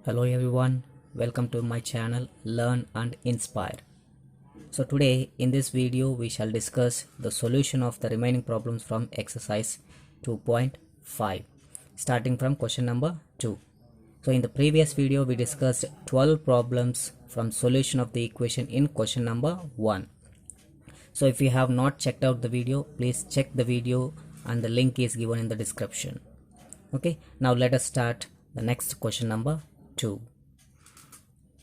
Hello everyone, welcome to my channel Learn and Inspire. So today in this video we shall discuss the solution of the remaining problems from exercise 2.5 starting from question number 2. So in the previous video we discussed 12 problems from solution of the equation in question number 1. So if you have not checked out the video, please check the video and the link is given in the description. Okay, now let us start the next question number 2.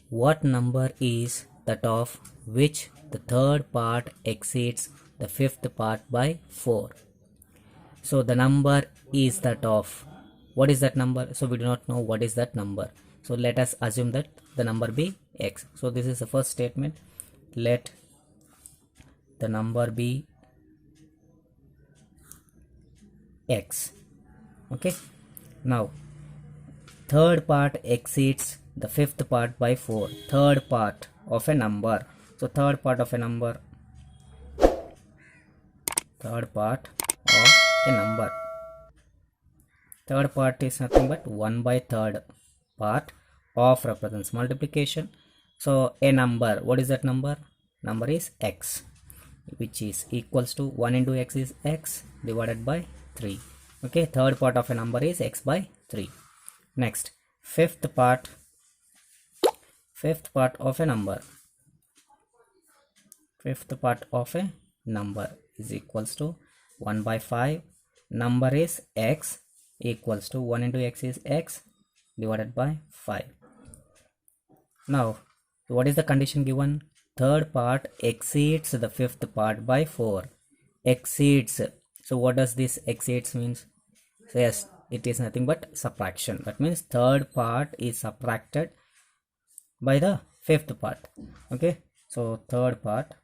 What number is that of which the third part exceeds the fifth part by 4? So the number is that of, what is that number? So we do not know what is that number. So let us assume that the number be x. So this is the first statement. Let the number be x. Okay. Now third part exceeds the fifth part by 4. Third part of a number. So third part of a number. Third part of a number. Third part is nothing but 1 by third part of represents multiplication. So a number, what is that number? Number is x, which is equals to 1 into x is x divided by 3. Okay, third part of a number is x by 3. Next, fifth part of a number. Fifth part of a number is equals to 1 by 5. Number is x equals to 1 into x is x divided by 5. Now, what is the condition given? Third part exceeds the fifth part by 4. Exceeds. So what does this exceeds means? So yes, it is nothing but subtraction. That means third part is subtracted by the fifth part. Okay, so third part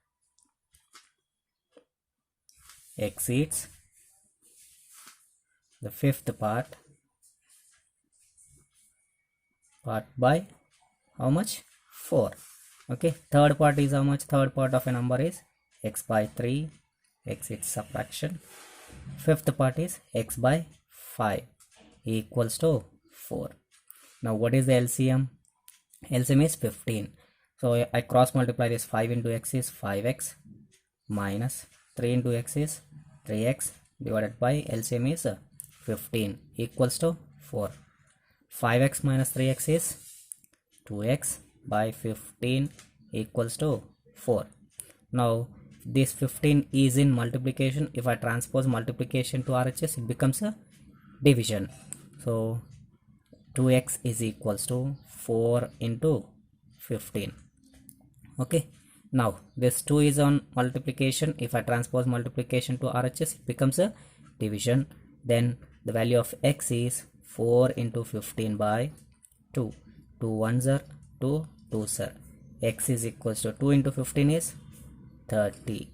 exceeds the fifth part by how much? 4. Okay, third part is how much? Third part of a number is x by 3. X is subtraction. Fifth part is x by 5 equals to 4. Now what is the LCM? LCM is 15. So I cross multiply this. 5 into x is 5x minus 3 into x is 3x divided by LCM is 15 equals to 4. 5x minus 3x is 2x by 15 equals to 4. Now this 15 is in multiplication. If I transpose multiplication to RHS, it becomes a division. So 2x is equals to 4 into 15. Okay, now this 2 is on multiplication. If I transpose multiplication to RHS, it becomes a division. Then the value of x is 4 into 15 by 2. 2 1s are 2 2s are. X is equals to 2 into 15 is 30.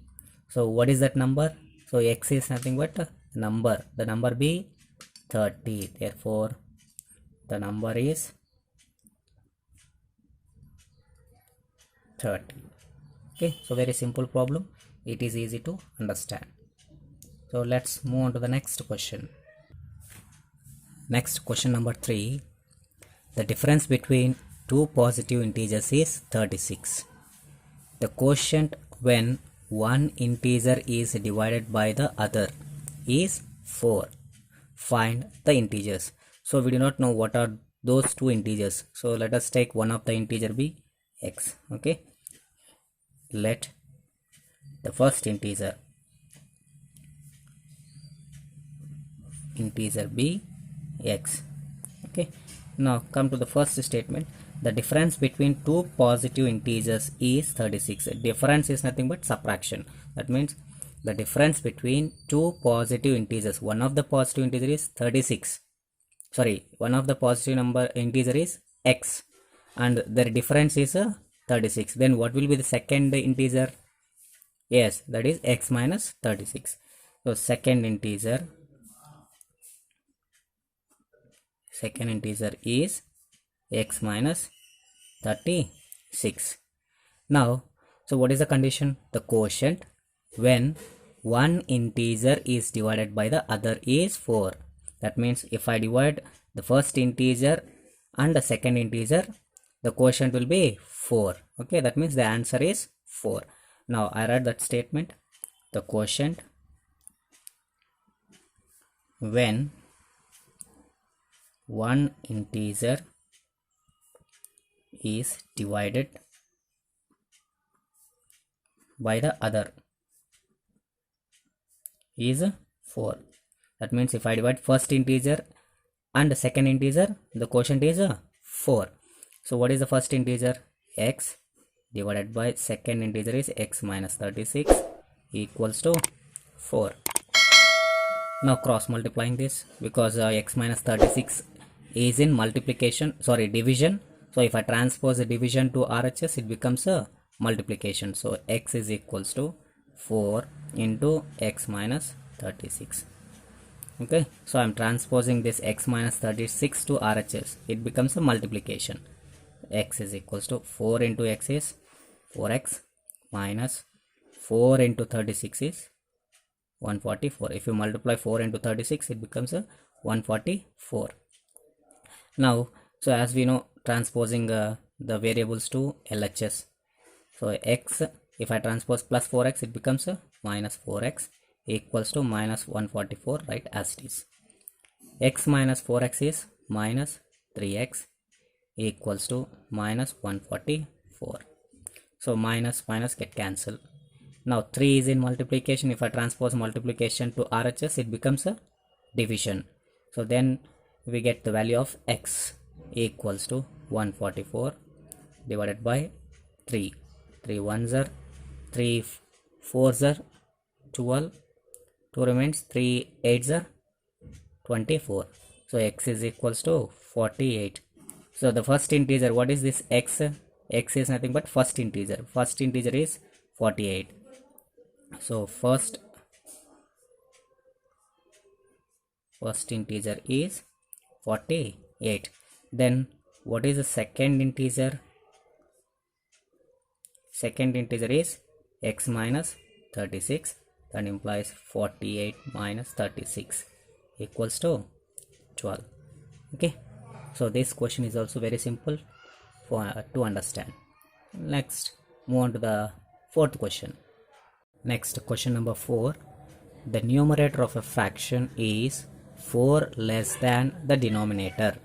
So what is that number? So x is nothing but a number. The number be 30. Therefore the number is 30. Okay, so very simple problem. It is easy to understand. So let's move on to the next question. Next, question number 3. The difference between two positive integers is 36. The quotient when one integer is divided by the other is 4. Find the integers. So we do not know what are those two integers. So let us take one of the integer be x. Okay, let the first integer be x. Okay, now come to the first statement. The difference between two positive integers is 36. Difference is nothing but subtraction. That means the difference between two positive integers, one of the positive integer is 36. Sorry, one of the positive integer is x and their difference is 36. Then what will be the second integer? Yes, that is x minus 36. So second integer is x minus 36. Now, so what is the condition? The quotient when one integer is divided by the other is 4. That means if I divide the first integer and the second integer, the quotient will be 4. Okay, that means the answer is 4. Now I write that statement. The quotient when one integer is divided by the other is 4. That means if I divide first integer and the second integer, the quotient is 4. So what is the first integer? X divided by second integer is x minus 36 equals to 4. Now cross multiplying this, because x minus 36 is in division. So if I transpose the division to RHS, it becomes a multiplication. So x is equals to 4 into x minus 36. Okay, so I'm transposing this x minus 36 to RHS. It becomes a multiplication. X is equals to 4 into x is 4x minus 4 into 36 is 144. If you multiply 4 into 36, it becomes a 144. Now, so as we know, transposing the variables to LHS. So x, if I transpose plus 4x, it becomes a minus 4x equals to minus 144, right, as it is. X minus 4x is minus 3x equals to minus 144. So minus minus get cancelled. Now 3 is in multiplication. If I transpose multiplication to RHS, it becomes a division. So then we get the value of x equals to 144 divided by 3. 3 1s are 3 4s are 12. 2 remains, 3 8s are 24. So x is equals to 48. So the first integer, what is this x? X is nothing but first integer. First integer is 48. So first integer is 48. Then what is the second integer? Second integer is x minus 36. That implies 48 minus 36 equals to 12. Okay, so this question is also very simple to understand. Next, move on to the fourth question. Next, question number 4. The numerator of a fraction is 4 less than the denominator.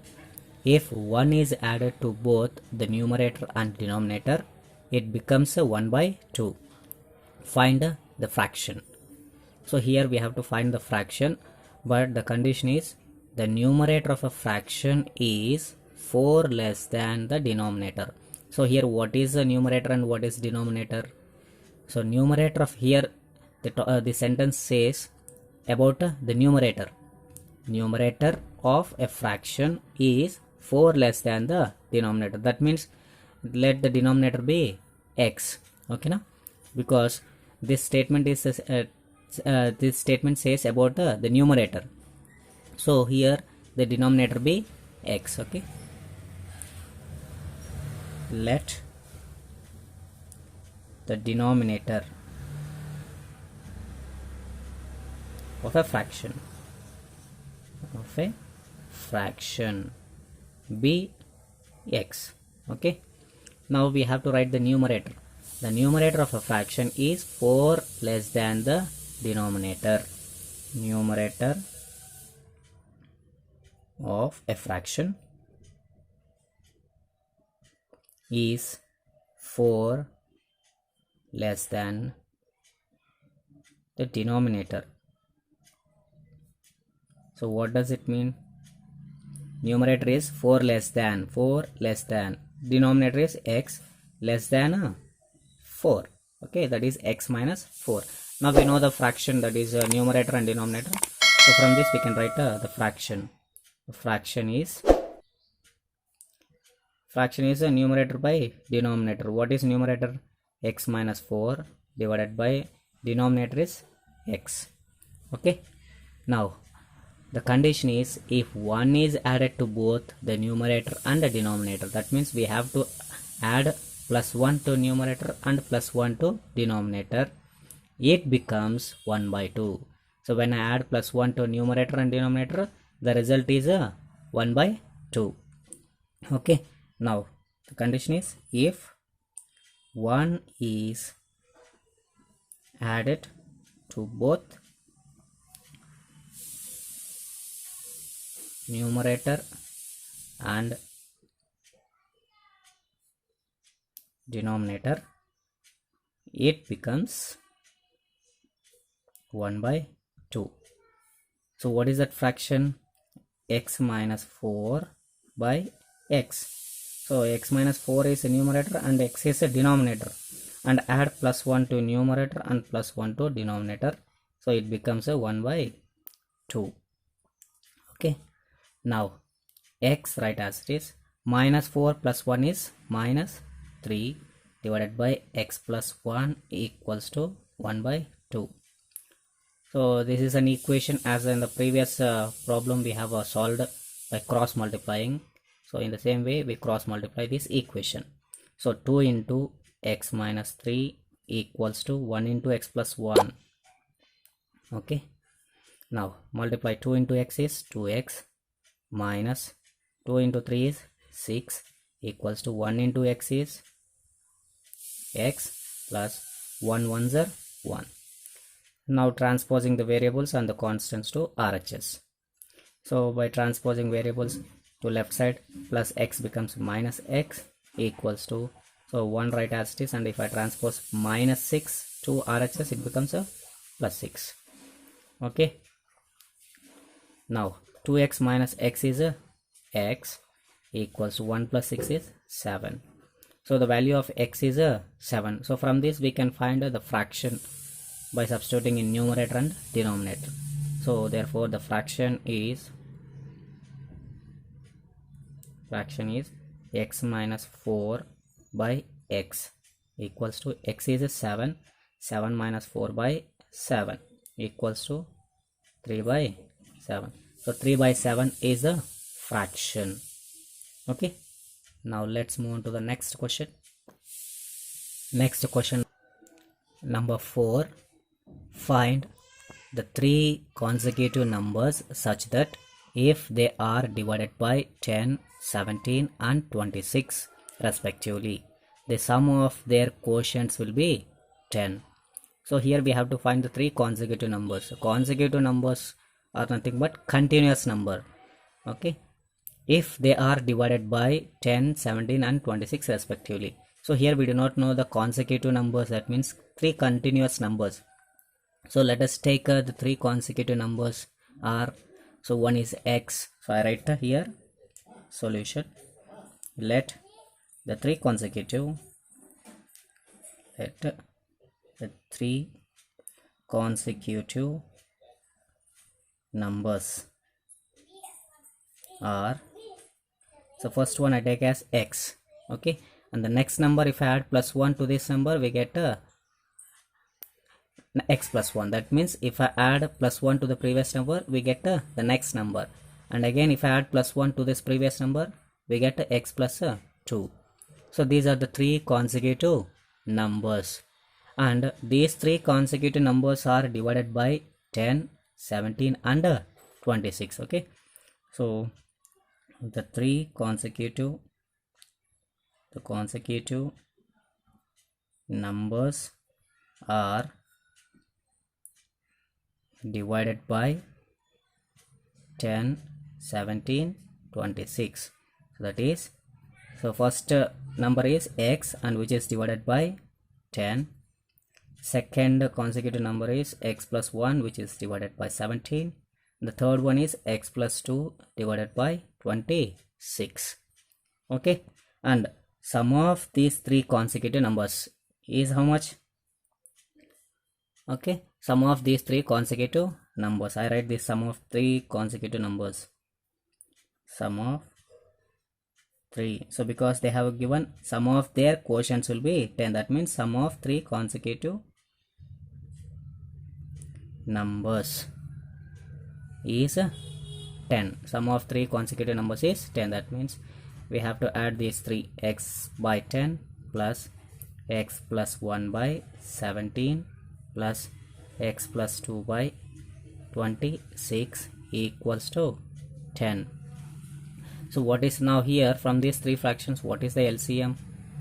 If 1 is added to both the numerator and denominator, it becomes a 1 by 2. Find the fraction. So here we have to find the fraction, but the condition is the numerator of a fraction is 4 less than the denominator. So here what is the numerator and what is denominator? So numerator of here, the sentence says about the numerator. Numerator of a fraction is 4 less than the denominator. That means let the denominator be x. Okay, now because this statement is this statement says about the numerator. So here the denominator be x. Okay, let the denominator of a fraction be x. Okay, now we have to write the numerator. The numerator of a fraction is 4 less than the denominator. Numerator of a fraction is 4 less than the denominator. So what does it mean? Numerator is 4 less than, denominator is x less than 4. Okay, that is x minus 4. Now we know the fraction, that is numerator and denominator. So from this we can write the fraction. The fraction is a numerator by denominator. What is numerator? X minus 4 divided by denominator is x. Okay, now the condition is if 1 is added to both the numerator and the denominator. That means we have to add plus 1 to numerator and plus 1 to denominator. It becomes 1 by 2. So when I add plus 1 to numerator and denominator, the result is 1 by 2. Okay, now the condition is if 1 is added to both numerator and denominator, it becomes 1 by 2. So what is that fraction? X minus 4 by x. So x minus 4 is a numerator and x is a denominator, and add plus 1 to numerator and plus 1 to denominator, so it becomes a 1 by 2. Okay, now x write as it is. Minus 4 plus 1 is minus 3 divided by x plus 1 equals to 1 by 2. So this is an equation as in the previous problem we have solved by cross multiplying. So in the same way we cross multiply this equation. So 2 into x minus 3 equals to 1 into x plus 1. Okay, now multiply 2 into x is 2x minus 2 into 3 is 6 equals to 1 into x is x plus 1 ones are 1. Now transposing the variables and the constants to RHS. So by transposing variables to left side, plus x becomes minus x equals to, so 1 right as it is, and if I transpose minus 6 to RHS, it becomes a plus 6. Okay, now 2x minus x is a x equals to 1 plus 6 is 7. So the value of x is a 7. So from this we can find the fraction by substituting in numerator and denominator. So therefore the fraction is x minus 4 by x equals to, x is a 7, 7 minus 4 by 7 equals to 3 by 7. So 3 by 7 is a fraction. Okay, now let's move on to the next question. Next question number 4. Find the 3 consecutive numbers such that if they are divided by 10, 17 and 26 respectively, the sum of their quotients will be 10. So here we have to find the 3 consecutive numbers. Consecutive numbers are nothing but continuous number. Okay, if they are divided by 10, 17 and 26 respectively. So here we do not know the consecutive numbers, that means 3 continuous numbers. So let us take the 3 consecutive numbers are, so one is x. So I write here solution. Let the 3 consecutive numbers are, so first one I take as x. Okay, and the next number, if I add plus 1 to this number, we get x plus 1. That means if I add plus 1 to the previous number, we get the next number, and again if I add plus 1 to this previous number, we get x plus 2. So these are the 3 consecutive numbers, and these 3 consecutive numbers are divided by 10, 17 and 26. Okay, so the 3 consecutive numbers are divided by 10, 17, 26. So that is, so first number is x, and which is divided by 10. Second consecutive number is x plus 1, which is divided by 17. The third one is x plus 2 divided by 26. Okay, and sum of these 3 consecutive numbers is how much? Okay, sum of these 3 consecutive numbers, I write this sum of 3 consecutive numbers, sum of 3. So because they have given sum of their quotients will be 10, that means sum of 3 consecutive numbers is 10. Sum of 3 consecutive numbers is 10. That means we have to add these 3, x by 10 plus x plus 1 by 17 plus x plus 2 by 26 equals to 10. So what is now here from these three fractions, what is the LCM?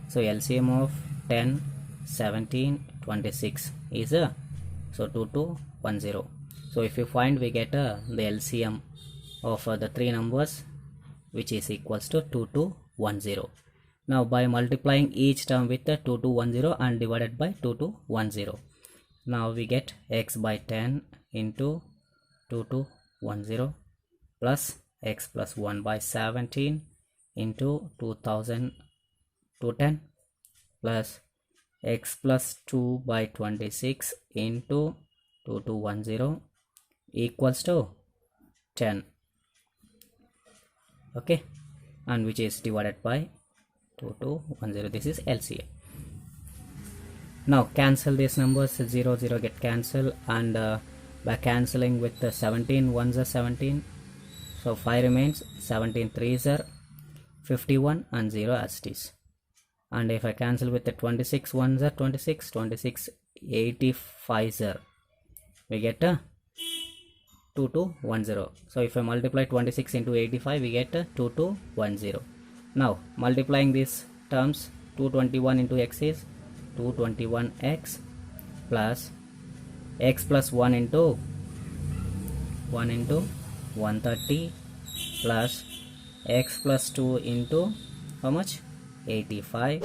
So LCM of 10, 17, 26 is a 2210. So if you find, we get the LCM of the three numbers, which is equals to 2210. Now by multiplying each term with the 2210 and divided by 2210, now we get x by 10 into 2210 plus x plus 1 by 17 into 2210 plus x plus 2 by 26 into 2210 equals to 10. Okay, and which is divided by 2210. This is LCM. Now cancel these numbers, 0 0 get cancelled, and by cancelling with the 17 ones are 17, so 5 remains, 17 3s are 51 and 0 as it is. And if I cancel with the 26 ones are 26, 26 85s are, we get a 2210. So if I multiply 26 into 85, we get a 2210. Now multiplying these terms, 221 into x is 221x plus x plus 1 into 130 plus x plus 2 into how much, 85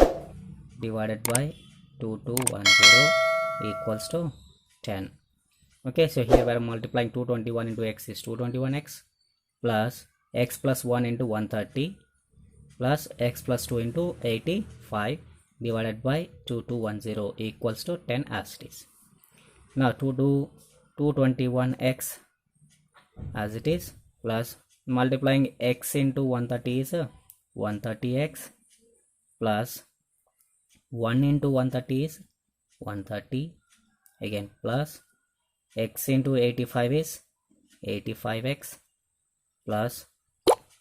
divided by 2210 equals to 10. Okay, so here we are multiplying 221 into x is 221x plus x plus 1 into 130 plus x plus 2 into 85 divided by 2210 equals to 10 as it is. Now to do 221x as it is plus multiplying x into 130 is 130x plus 1 into 130 is 130 again plus x into 85 is 85x plus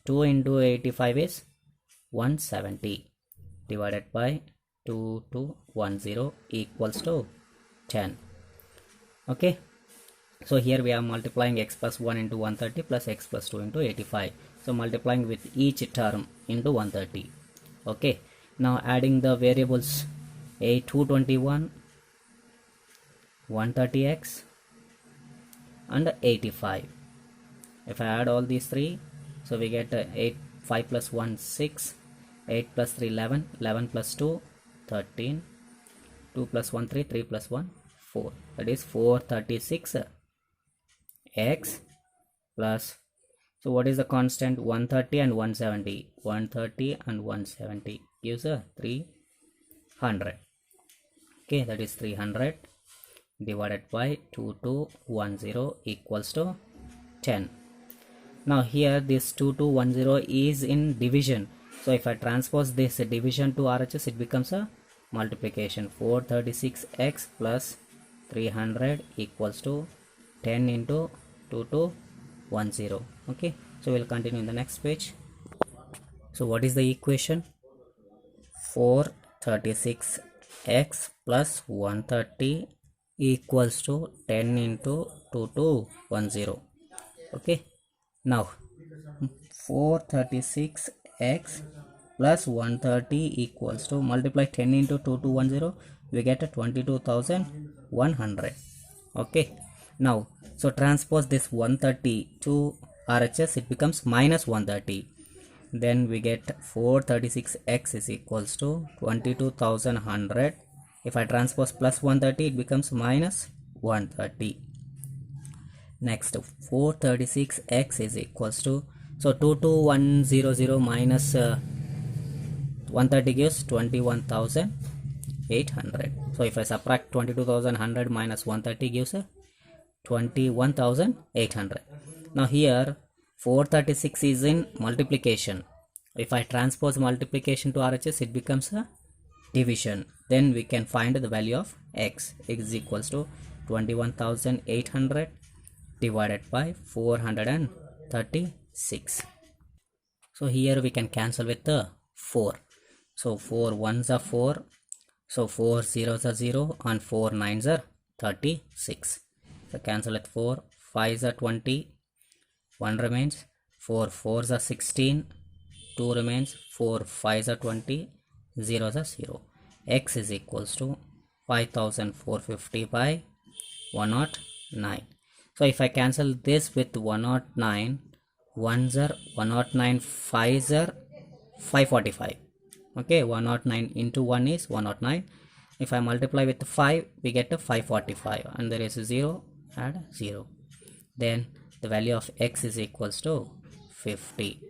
2 into 85 is 170 divided by 2210 equals to 10. Okay, so here we are multiplying x plus 1 into 130 plus x plus 2 into 85. So multiplying with each term into 130. Okay, now adding the variables, a 221, 130x and 85. If I add all these three, so we get 8, 5 plus 1 6, 8 plus 3 11, 11 plus 2 13, 2 plus 1 3, 3 plus 1 4, that is 436 x plus, so what is the constant, 130 and 170, 130 and 170 gives a 300. Okay, that is 300 divided by 2210 equals to 10. Now here this 2210 is in division, so if I transpose this division to RHS, it becomes a multiplication. 436x plus 300 equals to 10 into 2210. Okay, so we'll continue in the next page. So what is the equation? 436x plus 130 equals to 10 into 2210. Okay, now 436x plus 130 equals to, multiply 10 into 2210, we get a 22,100. Okay, now so transpose this 130 to RHS, it becomes minus 130. Then we get 436x is equals to 22,100. If I transpose plus 130, it becomes minus 130. Next 436x is equals to, so 22100 minus 130 gives 21,800. So if I subtract 22,100 minus 130 gives 21,800. Now here 436 is in multiplication. If I transpose multiplication to RHS, it becomes a division. Then we can find the value of x. X is equals to 21,800 divided by 436. So here we can cancel with the 4. So 4 ones are 4. So 4 zeros are 0 and 4 nines are 36. So cancel with 4. 5s are 20. 1 remains. 4 4s are 16. 2 remains, 4 5s are 20, 0s are 0. X is equals to 5450 by 109. So if I cancel this with 109, 1s are 109, 5s are 545. Okay, 109 into 1 is 109. If I multiply with 5, we get a 545, and there is a 0, add 0. Then the value of x is equals to 50.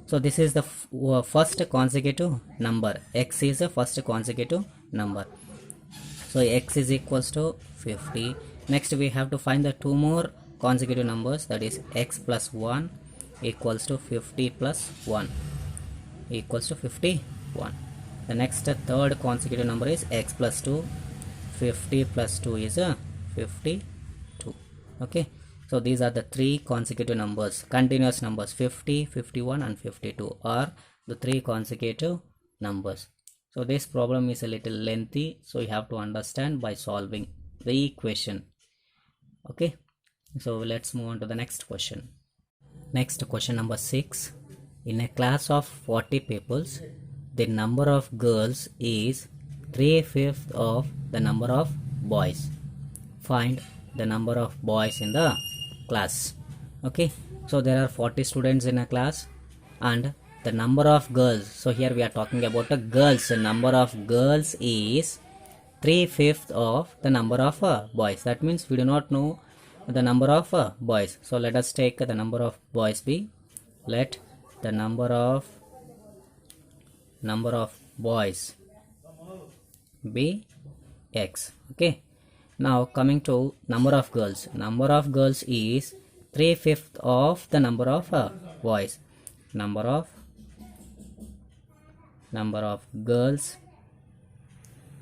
So this is the first consecutive number. X is the first consecutive number. So x is equals to 50. Next we have to find the two more consecutive numbers, that is x plus 1 equals to 50 plus 1 equals to 51. The next third consecutive number is x plus 2. 50 plus 2 is a 52. Okay, so these are the three consecutive numbers, continuous numbers. 50, 51 and 52 are the three consecutive numbers. So this problem is a little lengthy, so you have to understand by solving the equation. Okay, so let's move on to the next question. Next question number 6. In a class of 40 peoples, the number of girls is 3/5 of the number of boys. Find the number of boys in the class. Okay, so there are 40 students in a class, and the number of girls, so here we are talking about the girls. The number of girls is 3/5 of the number of boys. That means we do not know the number of boys. So let us take the number of boys be, let the number of boys be x. Okay, now coming to number of girls. Number of girls is 3/5 of the number of boys. Number of girls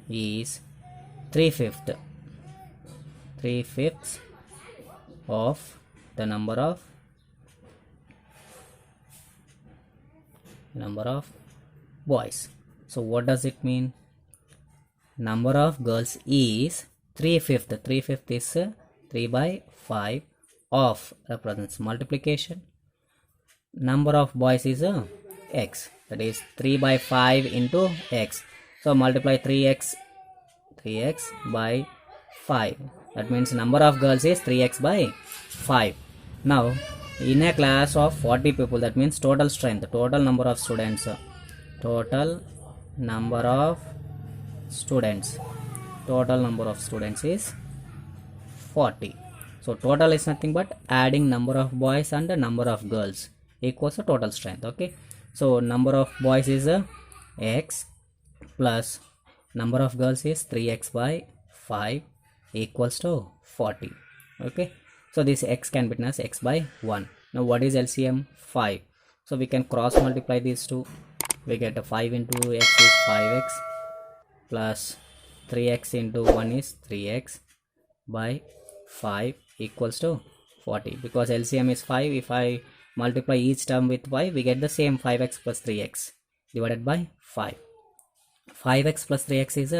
is 3/5 of the number of boys. So what does it mean? Number of girls is 3/5. 3/5 is 3 by 5 of represents multiplication. Number of boys is x, that is 3 by 5 into x. So multiply 3x by 5. That means number of girls is 3x by 5. Now in a class of 40 people, that means total strength, total number of students is 40. So total is nothing but adding number of boys and the number of girls equals the total strength. Okay, so number of boys is x plus number of girls is 3x by 5 equals to 40. Okay, so this x can be written as x by 1. Now what is LCM? 5. So we can cross multiply these two. We get a 5 into x is 5x plus 3x into 1 is 3x by 5 equals to 40. Because LCM is 5, if I multiply each term with 5, we get the same 5x plus 3x divided by 5. 5x plus 3x is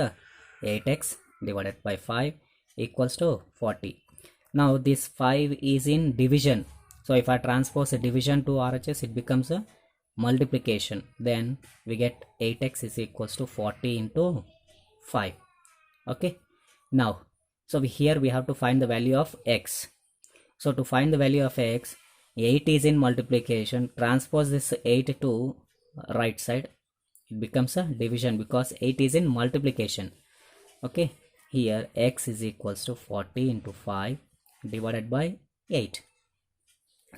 8x divided by 5 equals to 40. Now this 5 is in division. So if I transpose a division to RHS, it becomes a multiplication. Then we get 8x is equals to 40 into 5. Okay, now so here we have to find the value of x. So to find the value of x, 8 is in multiplication, transpose this 8 to right side, it becomes a division because 8 is in multiplication. Okay, here x is equals to 40 into 5 divided by 8.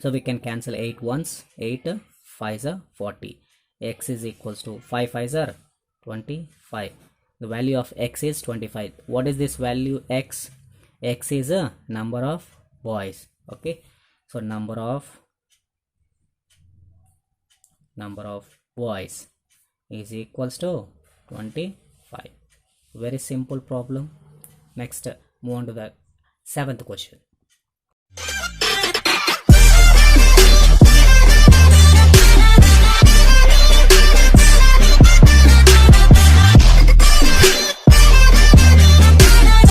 So we can cancel 8 once, 8 5s are 40. X is equals to 5 5s are 25. The value of x is 25. What is this value x? X is a number of boys. Okay, so number of boys is equals to 25. Very simple problem. Next, move on to the 7th question.